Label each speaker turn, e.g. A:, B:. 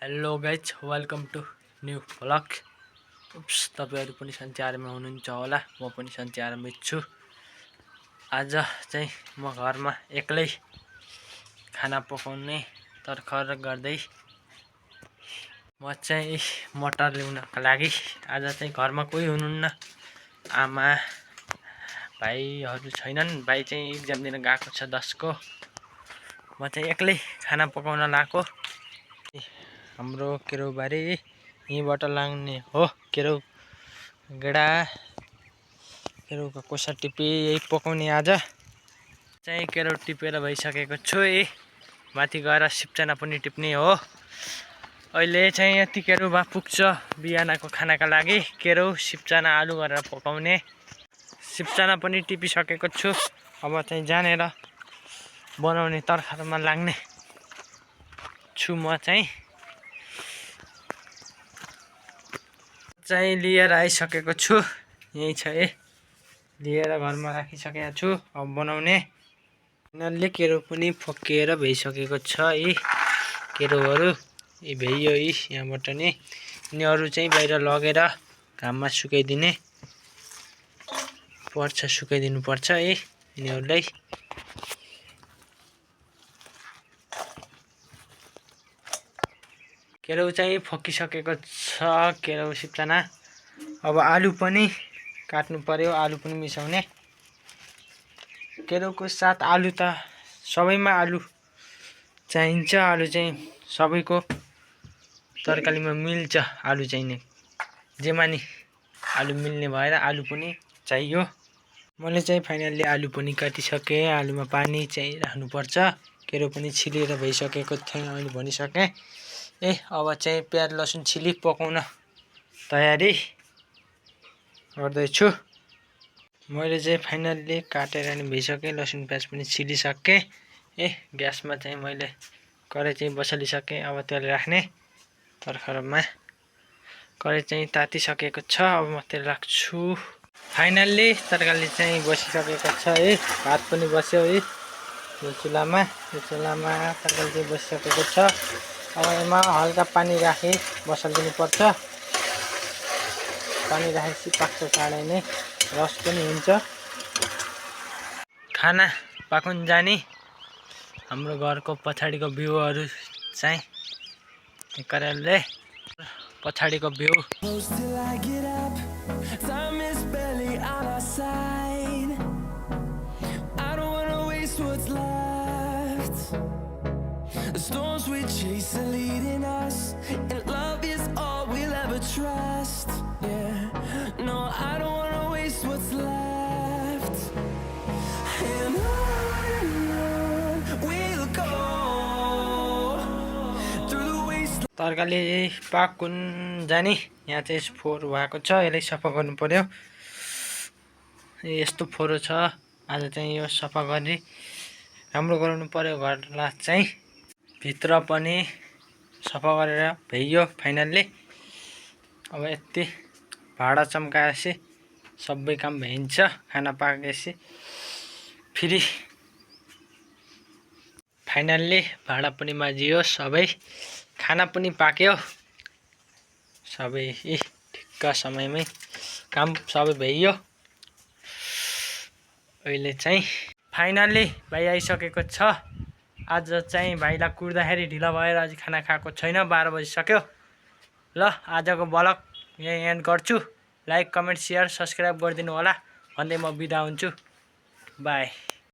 A: Hello guys, welcome to new vlog. तपाईहरु पनि सन्चै आराममा हुनुहुन्छ होला। म पनि सन्चै आराममै छु। आज चाहिँ म घरमा एक्लै खाना पकाउने तर्खर गर्दै म चाहिँ मटर ल्याउनका लागि। आज चाहिँ घरमा कोही हुनुहुन्न, आमा भाइहरु छैनन्। भाइ चाहिँ एक्जाम दिन गएको छ 10 को। म चाहिँ एक्लै खाना पकाउन लाग्यो। हाम्रो केरोबारी यहीँबाट लाग्ने हो। केरो गेडा केरोको कोसा टिपी यही पकाउने। आज चाहिँ केरो टिपेर भइसकेको छु। माथि गएर सिप्चना पनि टिप्ने हो। अहिले चाहिँ यति केरो भए पुग्छ बिहानको खानाका लागि। केरो सिप्चना आलु गरेर पकाउने। सिप्चना पनि टिपिसकेको छु। अब चाहिँ जानेर बनाउने तर्खरमा लाग्ने छु। म चाहिँ लिएर आइसकेको छु। यही छ लिएर घरमा राखिसकेको छु। अब बनाउने। यिनीहरूले केरो पनि फकिएर भइसकेको छ। केरोहरू भइयो यहाँबाट नि। यिनीहरू चाहिँ बाहिर लगेर घाममा सुकाइदिने पर्छ, सुकाइदिनु पर्छ यिनीहरूलाई। केरो चाहिँ फकिसकेको छ। केरो सिप्चना। अब आलु पनि काट्नु पर्यो, आलु पनि मिसाउने। केरोको साथ आलु त सबैमा आलु चाहिन्छ। आलु चाहिँ सबैको तरकारीमा मिल्छ। आलु चाहिने जेमा नि आलु मिल्ने भएर आलु पनि चाहियो। मैले चाहिँ फाइनल्ली आलु पनि काटिसकेँ। आलुमा पानी चाहिँ राख्नुपर्छ। केरो पनि छिलेर भइसकेको थियो अहिले भनिसकेँ। अब चाहिँ प्याज लसुन छिली पकाउन तयारी गर्दैछु। मैले चाहिँ फाइनल्ली काटेर नि भइसकेँ। लसुन प्याज पनि छिलिसकेँ। ग्यासमा चाहिँ मैले कराई चाहिँ बसालिसकेँ। अब तेल राख्ने तर्खरमा। कराई चाहिँ तातिसकेको छ। अब म तेल राख्छु। फाइनल्ली तरकारी चाहिँ बसिसकेको छ। भात पनि बस्यो यो चुल्हामा। यो चुल्हामा तरकारी चाहिँ बसिसकेको छ। अब यसमा हल्का पानी राखी बसालिदिनु पर्छ। पानी राखेपछि पाक्छ चाँडै नै, रस पनि हुन्छ। खाना पाकुन जाने। हाम्रो घरको पछाडिको भ्यूहरू चाहिँ एकराले पछाडिको view.
B: The storms we chase are leading us, and love is all we'll ever trust. Yeah, no, I don't wanna waste what's left. And on we'll go through the wasteland.
A: तरकारी पाकुन जाने। यहाँ चाहिँ फोहोर भएको छ, यसलाई सफा गर्नु पर्यो। यस्तो फोहोर छ। आज चाहिँ यो सफा गरी राम्रो गराउनु पर्यो घरलाई चाहिँ। भित्र पनि सफा गरेर भइयो फाइनल्ली। अब यति भाडा चम्काएपछि सबै काम भइन्छ। खाना पाकेपछि फेरि फाइनल्ली भाडा पनि माझियो सबै। खाना पनि पाक्यो सबै। ठिक्क समयमै काम सबै भइयो। अहिले चाहिँ फाइनल्ली भाइ आइसकेको छ। आज चाहिँ भाइलाई कुर्दाखेरि ढिला भएर अझै खाना खाएको छैन। 12 बजिसक्यो। ल आजको भ्लग यही एन्ड गर्छु। लाइक कमेन्ट सेयर सब्सक्राइब गरिदिनु होला भन्दै म बिदा हुन्छु। बाई।